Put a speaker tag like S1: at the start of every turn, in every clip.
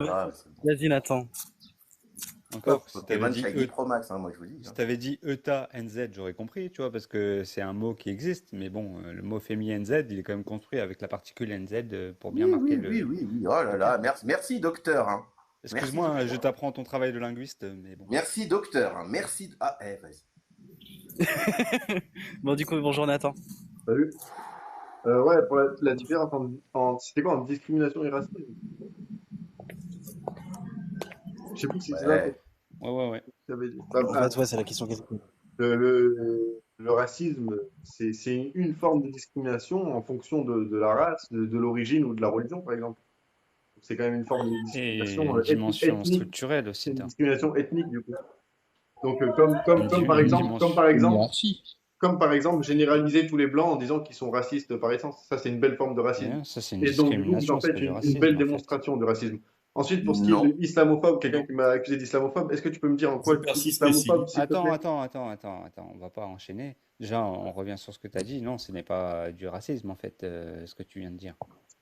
S1: Ah, c'est bon.
S2: Vas-y, Nathan.
S3: Encore, si t'avais
S1: Pokémon
S3: dit
S1: Shiny Pro Max, hein, moi je vous dis.
S3: si
S1: Hein.
S3: t'avais dit ETA NZ, j'aurais compris, tu vois, parce que c'est un mot qui existe, mais bon, le mot féminin NZ, il est quand même construit avec la particule NZ pour bien
S1: Oui,
S3: marquer
S1: oui, oui, oui, oui. Oh là
S3: le
S1: là,
S3: terme.
S1: merci, merci docteur. Hein. Merci
S3: Excuse-moi, je
S1: docteur.
S3: t'apprends ton travail de linguiste, mais bon.
S1: Merci docteur. Hein. Merci. Ah, vas-y.
S2: Bon, du coup, bonjour Nathan.
S4: Salut. Ouais, pour la différence c'était quoi, entre discrimination et racisme? Je sais plus si c'est ça que
S1: Ouais.
S3: Ouais, ouais, ouais.
S4: tu avais dit.
S2: En fait, ouais, c'est la question qu'est-ce que...
S4: Le racisme, c'est une forme de discrimination en fonction de la race, de l'origine ou de la religion, par exemple. C'est quand même une forme de
S3: Et
S4: discrimination
S3: une dimension
S4: ethnique.
S3: structurelle
S4: C'est
S3: aussi,
S4: une
S3: t'as.
S4: discrimination ethnique, du coup. Donc,
S3: Une dimension.
S5: Une hiérarchie.
S4: comme par exemple, généraliser tous les blancs en disant qu'ils sont racistes par essence. Ça, c'est une belle forme de racisme.
S3: Ouais, ça, c'est une
S4: Et donc, du coup, vous en
S3: discrimination, c'est
S4: faites
S3: pas du
S4: une belle
S3: racisme, en fait.
S4: démonstration de racisme. Ensuite, pour ce qui est de
S1: Non.
S4: islamophobe, quelqu'un
S5: Non.
S4: qui m'a accusé d'islamophobe, est-ce que tu peux me dire en quoi je suis
S5: Persiste
S4: islamophobe,
S5: aussi.
S4: s'il te plaît?
S3: Attends, on va pas enchaîner. Déjà, on revient sur ce que tu as dit. Non, ce n'est pas du racisme, en fait, ce que tu viens de dire.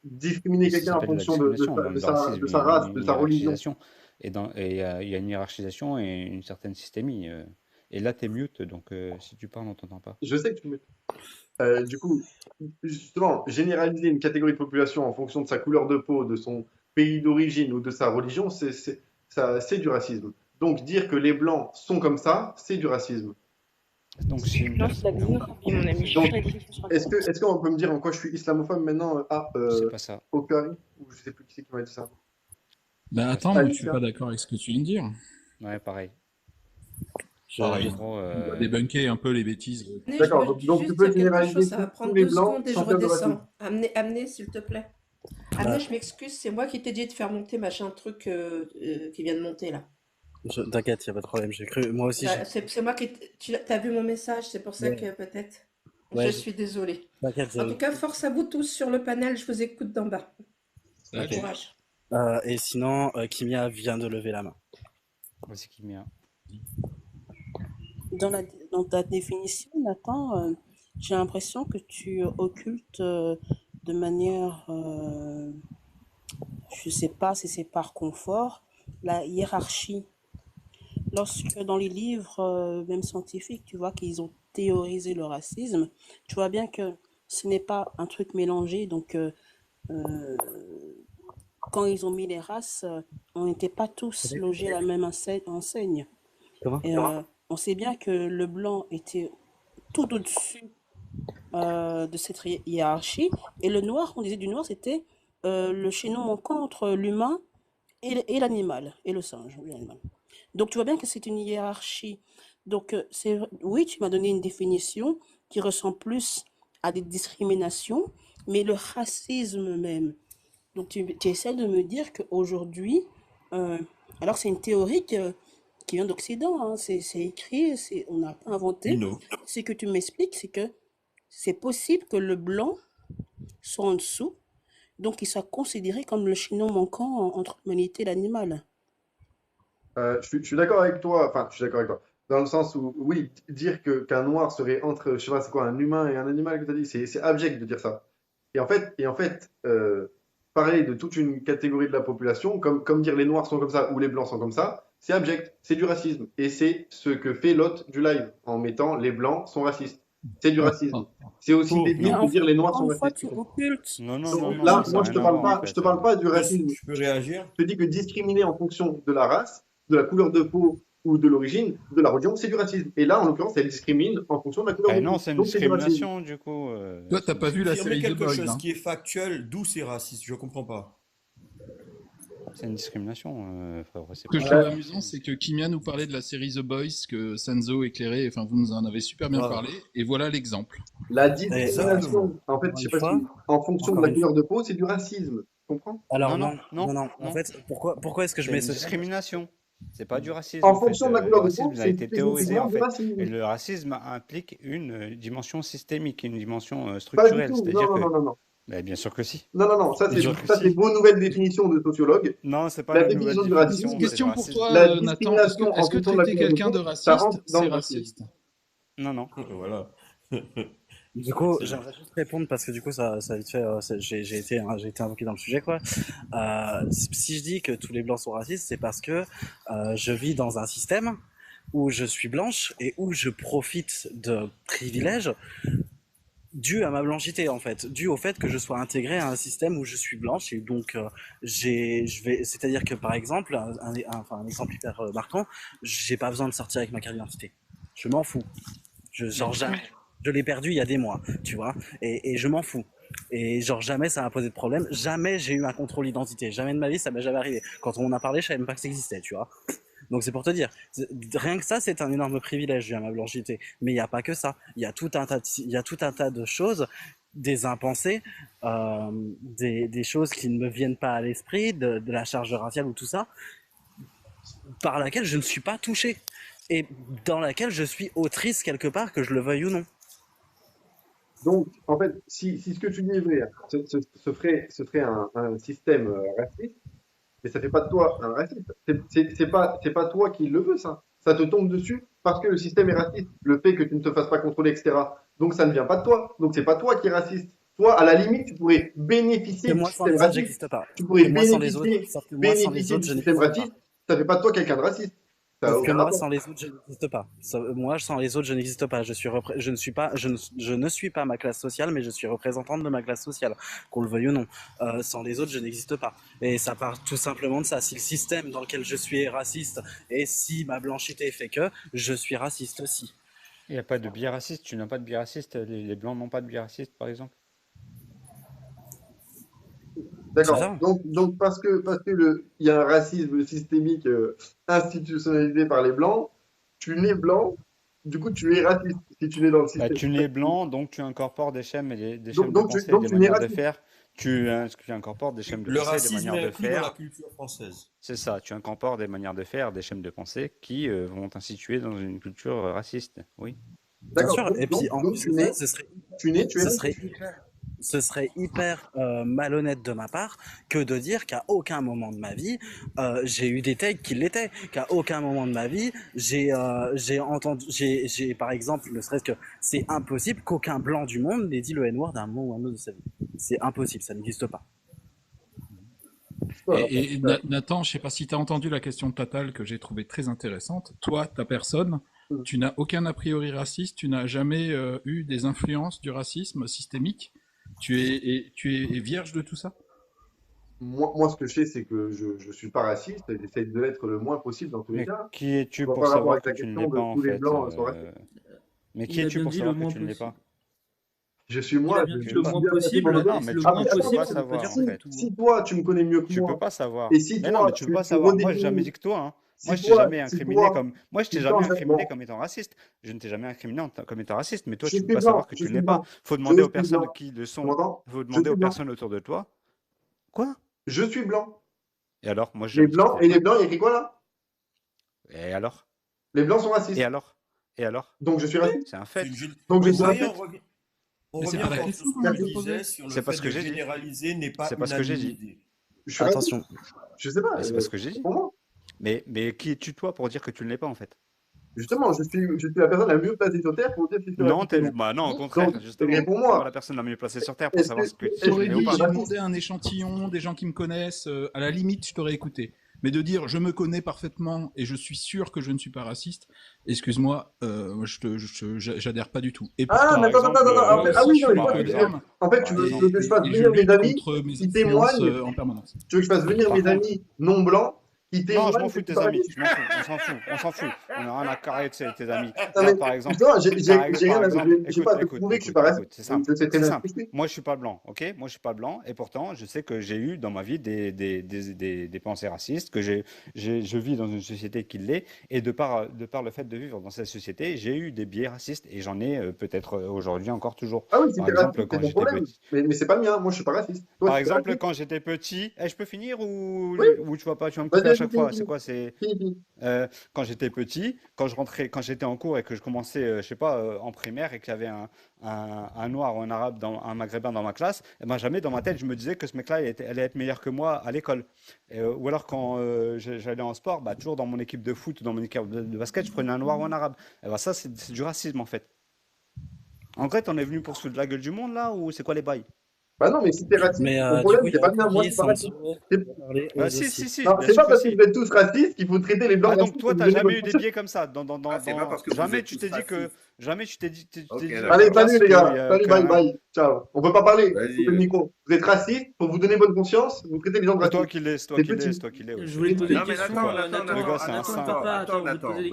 S4: Discriminer
S3: Ça
S4: quelqu'un en
S3: s'appelle de la
S4: fonction
S3: discrimination. Dans le racisme,
S4: de
S3: il y a
S4: sa race, de
S3: une
S4: sa religion.
S3: hiérarchisation. Il y a une hiérarchisation et une certaine systémie. Et là, t'es mute, donc si tu parles, on t'entend pas.
S4: Je sais que tu me... du coup, justement, généraliser une catégorie de population en fonction de sa couleur de peau, de son pays d'origine ou de sa religion, c'est du racisme. Donc, dire que les blancs sont comme ça, c'est du racisme.
S3: Donc, c'est une
S6: Non, c'est la
S3: personne.
S6: vision et mon ami
S4: Donc,
S6: Frédéric sur
S4: est-ce qu'on peut me dire en quoi je suis islamophobe maintenant?
S3: C'est pas ça.
S4: Okari? Ou je sais plus qui c'est qui m'a dit ça.
S5: Ben attends, moi je suis
S4: Alicia?
S5: pas d'accord avec ce que tu viens de dire.
S3: Ouais, pareil.
S5: Pareil.
S3: En gros,
S5: On doit débunker un peu les bêtises.
S7: Amenez, je
S4: D'accord,
S7: veux
S4: donc tu
S7: juste
S4: peux
S7: dire quelque
S4: généraliser
S7: chose, ça va
S4: tous
S7: prendre
S4: les
S7: 2
S4: blancs
S7: secondes et je
S4: sans faire de racisme.
S7: redescends. Amenez, s'il te plaît. Amenez, je m'excuse, c'est moi qui t'ai dit de faire monter machin truc qui vient de monter là.
S2: T'inquiète, y a pas de problème. J'ai cru, moi aussi,
S7: Bah, c'est moi qui... Tu as vu mon message, c'est pour ça
S2: Ouais.
S7: que peut-être...
S2: Ouais,
S7: Je suis désolée.
S2: T'inquiète.
S7: En tout cas, force à vous tous sur le panel, je vous écoute d'en bas. Bon
S2: Ok.
S7: courage.
S2: Et sinon, Kimia vient de lever la main.
S3: voici qui vient.
S6: Dans ta définition, Nathan, j'ai l'impression que tu occultes de manière, je sais pas si c'est par confort, la hiérarchie. Lorsque dans les livres, même scientifiques, tu vois qu'ils ont théorisé le racisme, tu vois bien que ce n'est pas un truc mélangé. Donc, euh, quand ils ont mis les races, on n'était pas tous logés à la même enseigne.
S2: Comment?
S6: Et on sait bien que le blanc était tout au-dessus de cette hiérarchie. Et le noir, on disait du noir, c'était le chaînon manquant entre l'humain et l'animal, et le singe, oui, l'animal. Donc tu vois bien que c'est une hiérarchie. Donc oui, tu m'as donné une définition qui ressemble plus à des discriminations, mais le racisme même. Donc tu essaies de me dire qu'aujourd'hui, euh, alors c'est une théorie qui vient d'Occident, hein, c'est écrit, on n'a pas inventé.
S5: Uno.
S6: Ce que tu m'expliques, c'est que c'est possible que le blanc soit en dessous, donc qu'il soit considéré comme le chaînon manquant entre l'humanité et l'animal.
S4: Je suis d'accord avec toi, enfin, je suis d'accord avec toi. Dans le sens où, oui, dire qu'un noir serait entre, je sais pas, c'est quoi, un humain et un animal que tu as dit, c'est abject de dire ça. Parler de toute une catégorie de la population, comme dire les noirs sont comme ça ou les blancs sont comme ça, c'est abject, c'est du racisme. Et c'est ce que fait l'hôte du live en mettant les blancs sont racistes. C'est du racisme. C'est aussi
S5: Faux.
S4: débile
S6: Mais
S4: que dire les noirs
S6: encore
S4: sont
S6: une fois,
S4: racistes.
S6: tu occultes.
S3: Non, non,
S6: C'est
S3: non,
S4: Donc
S3: non,
S4: là,
S3: ça
S4: moi,
S3: n'a
S4: je
S3: rien
S4: te
S3: à
S4: parle
S3: voir, en
S4: pas, je
S3: fait.
S4: te parle pas du racisme.
S5: Je peux réagir?
S4: Je te dis que discriminer en fonction de la race, de la couleur de peau ou de l'origine, de la religion, c'est du racisme. Et là, en l'occurrence, elle discrimine en fonction de la couleur
S3: Eh
S4: de
S3: non,
S4: peau.
S3: c'est une
S4: Donc c'est du racisme.
S3: discrimination, du coup.
S5: Toi, t'as
S3: c'est
S5: pas vu la
S3: discrimination.
S5: série
S8: Affirmer
S5: The
S8: quelque
S5: Boys,
S8: chose
S5: hein?
S8: qui est factuel, d'où c'est raciste, je comprends pas.
S3: C'est une discrimination. Fabre, c'est
S5: Ce que je
S3: pas...
S5: trouve amusant, c'est que Kimia nous parlait de la série The Boys, que Sanzo éclairait, enfin vous nous en avez super bien
S8: Grave.
S5: parlé, et voilà l'exemple.
S4: La
S8: Exactement.
S4: discrimination, en fait,
S2: Encore
S4: je sais
S2: une
S4: pas
S2: fois,
S4: si, en fonction de
S2: encore
S4: la
S2: une
S4: couleur de peau, c'est du racisme. Tu comprends?
S2: Alors
S3: Non, non,
S2: non.
S3: non,
S2: En
S3: non.
S2: fait, pourquoi est-ce que je
S3: C'est
S2: mets
S3: une
S2: ce terme?
S3: discrimination. C'est pas du racisme,
S4: En
S3: en fait.
S4: fonction de la
S3: Le
S4: couleur de peau,
S3: racisme a
S4: c'est
S3: été théorisé,
S4: spécifiquement
S3: en
S4: du
S3: fait. Et
S4: racisme.
S3: le racisme implique une dimension systémique, une dimension
S4: Pas du
S3: structurelle.
S4: tout.
S3: C'est-à-dire que...
S4: Non.
S3: Ben, bien sûr que si.
S4: Non. Ça,
S3: Bien sûr que
S4: c'est
S3: si.
S4: vos nouvelles définitions de sociologues.
S3: Non, c'est pas
S4: La
S3: une nouvelle
S4: définition du
S3: définition,
S4: racisme,
S3: c'est le
S5: Question pour
S3: racisme.
S5: toi,
S4: la
S5: Nathan,
S4: discrimination en
S5: est-ce que
S4: fonction de la
S5: traiter
S4: couleur de
S5: quelqu'un de
S4: peau, ça
S5: raciste,
S4: rentre dans
S5: c'est
S4: le racisme.
S5: raciste?
S3: Non, non.
S8: Voilà.
S2: Du coup,
S8: C'est
S2: j'aimerais juste répondre parce que du coup, ça vite fait, j'ai été invoqué dans le sujet, quoi. Si je dis que tous les blancs sont racistes, c'est parce que je vis dans un système où je suis blanche et où je profite de privilèges dû à ma blanchité en fait, dû au fait que je sois intégré à un système où je suis blanche et donc c'est-à-dire que par exemple, un exemple hyper marquant, j'ai pas besoin de sortir avec ma carte d'identité, je m'en fous, genre jamais, je l'ai perdu il y a des mois, tu vois, et je m'en fous. Et genre jamais ça m'a posé de problème, jamais j'ai eu un contrôle d'identité, jamais de ma vie ça m'est jamais arrivé. Quand on en a parlé, je savais même pas que ça existait, tu vois. Donc c'est pour te dire, rien que ça, c'est un énorme privilège à ma blanchité. Mais il n'y a pas que ça. Il y a tout un tas il y a tout un tas de choses, des impensés, des choses qui ne me viennent pas à l'esprit, de la charge raciale ou tout ça, par laquelle je ne suis pas touché. Et dans laquelle je suis autrice quelque part, que je le veuille ou non.
S4: Donc, en fait, si ce que tu dis est vrai, ce serait un système raciste, mais ça fait pas de toi un raciste. C'est pas toi qui le veux, ça. Ça te tombe dessus parce que le système est raciste. Le fait que tu ne te fasses pas contrôler, etc. Donc, ça ne vient pas de toi. Donc, c'est pas toi qui es raciste. Toi, à la limite, tu pourrais bénéficier
S2: Et
S4: du
S2: moi sans
S4: système
S2: les autres,
S4: raciste.
S2: j'existe pas.
S4: Tu pourrais
S2: Et moi sans les autres,
S4: bénéficier,
S2: sauf que moi sans les
S4: bénéficier
S2: autres,
S4: du
S2: je
S4: système
S2: n'existe pas.
S4: raciste. Ça fait pas de toi quelqu'un de raciste. Ça n'a
S2: Sauf que
S4: aucun
S2: moi,
S4: rapport.
S2: sans les autres, je n'existe pas. Moi, sans les autres, je n'existe pas. Je ne suis pas, je ne suis pas ma classe sociale, mais je suis représentante de ma classe sociale, qu'on le veuille ou non. Sans les autres, je n'existe pas. Et ça part tout simplement de ça. Si le système dans lequel je suis est raciste, et si ma blanchité fait que, je suis raciste aussi.
S3: Il n'y a pas de biais raciste, tu n'as pas de biais raciste, les blancs n'ont pas de biais raciste, par exemple.
S2: C'est
S4: D'accord.
S2: ça.
S4: Donc parce que il y a un racisme systémique institutionnalisé par les blancs, tu nais blanc, du coup tu es raciste si tu nais dans le
S3: Bah,
S4: système.
S3: tu nais blanc, donc tu incorpores des schèmes, des schèmes de pensée et
S4: Donc
S3: des
S4: tu nais
S3: manières de
S4: raciste.
S3: faire. Tu incorpores des schèmes de
S8: Le
S3: pensée et des
S8: racisme
S3: manières
S8: est
S3: de
S8: inclus dans la
S3: faire.
S8: culture française.
S3: C'est ça, tu incorpores des manières de faire, des schèmes de pensée qui vont t'instituer dans une culture raciste. Oui.
S2: Bien
S4: D'accord.
S2: sûr. Et puis, en
S4: Donc
S2: plus de ça, ce serait
S4: tu es
S2: ce serait
S4: raciste.
S2: hyper, ce serait hyper malhonnête de ma part que de dire qu'à aucun moment de ma vie j'ai eu des takes qui l'étaient, qu'à aucun moment de ma vie j'ai entendu, par exemple, ne serait-ce que c'est impossible qu'aucun blanc du monde n'ait dit le N-word à un moment ou à un autre de sa vie. C'est impossible, ça n'existe pas.
S4: Voilà.
S5: Nathan, je sais pas si tu as entendu la question de Tatal que j'ai trouvée très intéressante. Toi, ta personne, tu n'as aucun a priori raciste, tu n'as jamais eu des influences du racisme systémique. Tu es vierge de tout ça?
S4: Moi, ce que je sais, c'est que je suis pas raciste et j'essaie de l'être le moins possible dans tous les
S3: Mais
S4: cas.
S3: qui
S4: Je
S3: es-tu
S4: vois
S3: pour
S4: pas le rapport
S3: savoir
S4: avec
S3: que
S4: la
S3: tu ne
S4: question
S3: l'es pas
S4: de
S3: en
S4: tous les
S3: fait
S4: blancs sont racistes.
S3: Mais qui
S9: Il a
S3: es-tu
S9: bien
S3: pour
S9: dit le
S3: savoir que
S9: moins
S3: tu ne l'es
S9: possible.
S3: pas?
S4: Je suis
S9: Il a
S4: moi,
S9: bien
S4: je
S9: dit
S3: Tu
S9: le
S3: peux pas.
S9: moins
S4: bien
S9: possible.
S4: répondre.
S3: Non, mais
S9: Le
S3: tu peux
S9: moins
S3: pas, tu peux
S9: possible,
S3: pas
S9: ça veut pas
S3: savoir
S9: dire
S3: en
S9: que c'est
S3: fait.
S9: tout.
S4: Si toi, tu me connais mieux que
S3: Tu peux
S4: moi,
S3: pas savoir.
S4: et si
S3: Mais non, mais
S4: toi,
S3: tu peux pas
S4: tu
S3: savoir. Moi, j'ai jamais
S4: redéfinis,
S3: dit que toi, hein. Moi,
S4: si
S3: je t'ai
S4: toi,
S3: jamais
S4: si
S3: incriminé
S4: toi,
S3: comme. Moi, je t'ai
S4: tu
S3: jamais
S4: changes,
S3: incriminé
S4: bon,
S3: comme étant raciste. Je ne t'ai jamais incriminé comme étant raciste. Mais toi,
S4: je
S3: tu peux
S4: suis
S3: pas savoir
S4: blanc,
S3: que
S4: je
S3: tu ne
S4: suis
S3: l'es pas.
S4: blanc,
S3: Faut
S4: je
S3: demander aux
S4: suis
S3: personnes
S4: blanc.
S3: qui le
S4: Tu
S3: sont.
S4: m'entends?
S3: Faut
S4: Je
S3: demander
S4: suis
S3: aux
S4: blanc,
S3: personnes autour de toi. Quoi?
S4: je suis blanc.
S3: Et alors? Moi, j'ai
S4: Les
S3: jamais dit que
S4: blancs,
S3: t'étais
S4: et les
S3: pas.
S4: blancs, il y a écrit quoi là?
S3: Et alors?
S4: Les blancs sont
S3: Et
S4: racistes.
S3: alors? Et alors?
S4: Donc je suis raciste.
S3: C'est un
S8: C'est une
S3: fait.
S4: Donc je
S8: Vous
S4: suis
S8: voyez,
S4: raciste.
S8: on
S5: Mais c'est
S8: revient
S5: pas la
S8: encore
S5: question
S8: sur ce
S5: qu'on
S8: que
S5: vient
S8: je
S5: de te poser.
S8: disais sur le
S3: C'est pas
S8: fait
S3: ce que
S8: de
S3: j'ai dit.
S8: généraliser n'est pas
S3: C'est pas ce que j'ai dit.
S8: unanimité.
S4: Je suis raciste.
S2: Attention.
S4: Je sais pas,
S3: Mais c'est pas ce que j'ai dit.
S4: pour moi.
S3: Mais qui es-tu toi pour dire que tu ne l'es pas en fait?
S4: Justement, je suis la personne la mieux placée sur Terre pour dire si je suis
S3: Non,
S4: raciste ou non.
S3: bah non, au
S4: Donc,
S3: contraire, justement. T'es pas la
S4: réponds-moi.
S3: personne la mieux placée sur Terre pour
S4: Est-ce
S3: savoir
S4: que,
S3: si
S5: Je
S4: est-ce
S3: tu
S5: t'aurais
S3: l'es ou
S4: que
S5: dit,
S4: je
S3: pas.
S4: suis
S5: j'ai
S4: raciste?
S5: demandé un échantillon, des gens qui me connaissent, à la limite, je t'aurais écouté. Mais de dire, je me connais parfaitement et je suis sûr que je ne suis pas raciste, excuse-moi, moi, j'adhère pas du tout. Et
S4: Ah,
S5: pourtant,
S4: mais attends, attends, attends.
S5: moi
S4: En fait, ah
S5: aussi,
S4: oui,
S5: je
S4: non,
S5: suis
S4: mais
S5: né
S4: toi,
S3: par
S5: que
S3: exemple,
S5: d'hommes
S4: en fait, tu
S3: par
S4: veux,
S3: exemple,
S4: que je fasse
S5: et je
S4: venir mes
S5: lutte
S4: amis
S5: contre mes
S4: qui
S5: influences
S4: témoignent.
S5: en permanence.
S4: Tu veux que je fasse venir
S3: par
S4: mes
S3: contre,
S4: amis non blancs qui
S3: non, je m'en
S4: témoignent que
S3: fous
S4: je
S3: de
S4: suis
S3: tes
S4: pas
S3: amis,
S4: raciste?
S3: je m'en fous, on s'en fout, on n'a rien à carrer avec tes amis.
S4: Non, mais
S3: Regarde par exemple,
S4: justement, j'ai
S3: par
S4: rien
S3: exemple,
S4: j'ai pas à te
S3: écoute,
S4: prouver que je suis pas raciste.
S3: c'est simple,
S4: Je sais très
S3: c'est
S4: bien ce
S3: simple.
S4: que je fais.
S3: Moi, je suis pas blanc, ok? Moi, je suis pas blanc, et pourtant, je sais que j'ai eu dans ma vie des pensées racistes, que je vis dans une société qui l'est, et de par le fait de vivre dans cette société, j'ai eu des biais racistes, et j'en ai peut-être aujourd'hui encore toujours.
S4: Ah oui, si
S3: Par
S4: t'es
S3: exemple,
S4: raciste, c'est
S3: quand
S4: ton
S3: j'étais
S4: problème.
S3: petit.
S4: Mais c'est pas le mien. Moi, je suis pas raciste. Toi,
S3: Par
S4: si t'es
S3: exemple,
S4: raciste,
S3: quand j'étais petit, je peux finir
S4: oui,
S3: ou tu vas pas, tu vas me
S4: vas-y,
S3: couper à
S4: vas-y,
S3: chaque fois. C'est
S4: fini,
S3: quoi? C'est
S4: fini, fini.
S3: quand j'étais petit, quand j'étais en cours et que je commençais, je sais pas, en primaire et qu'il y avait un noir ou un arabe, un maghrébin dans ma classe, eh ben jamais dans ma tête je me disais que ce mec-là allait être meilleur que moi à l'école. Ou alors quand j'allais en sport, bah, toujours dans mon équipe de foot ou dans mon équipe de basket, je prenais un noir ou un arabe. Et ben ça, c'est du racisme en fait. En vrai, t'en es venu pour se foutre de la gueule du monde là ou c'est quoi les bails?
S4: Bah non, mais si t'es raciste,
S2: Mais
S4: mon
S2: du
S4: problème,
S2: coup, il y
S4: c'est
S2: a
S4: pas bien moi,
S2: Guy,
S4: c'est pas raciste.
S2: Sanso,
S4: C'est-
S2: parler
S3: Ah,
S2: eux
S3: si,
S2: aussi.
S3: si,
S4: Non,
S3: bien
S4: c'est
S3: sûr
S4: pas
S3: que
S4: parce que
S3: si.
S4: vous êtes tous racistes qu'il faut traiter les blancs
S3: Ah donc
S4: racistes
S3: toi
S4: et vous
S3: t'as
S4: donner
S3: jamais
S4: bonne
S3: eu des
S4: conscience.
S3: biais comme ça
S1: Ah, c'est pas parce que vous
S3: jamais
S1: êtes
S3: tu
S1: tous
S3: t'es dit que
S1: racistes.
S3: jamais tu t'es dit
S1: Ok,
S3: dans
S1: d'accord.
S4: Allez,
S3: une classe
S4: salut les gars. Salut, bye,
S3: qu'un
S4: bye. Ciao. On peut pas parler.
S1: Vas-y,
S4: Coupez le
S1: vas-y.
S4: micro. Vous êtes raciste, faut vous donner bonne conscience, vous traitez les gens de
S3: c'est toi
S4: racistes.
S3: qui l'es, c'est toi
S4: C'est
S3: qui l'es,
S4: petit.
S3: c'est toi qui l'es. Ouais.
S9: Je voulais te poser
S1: Non,
S9: une
S1: mais
S9: question,
S1: Nathan,
S3: Le
S9: Nathan,
S3: gars c'est un
S9: Nathan,
S3: saint.
S9: papa,
S1: attends,
S9: attends, je voulais te
S1: Nathan.
S9: poser des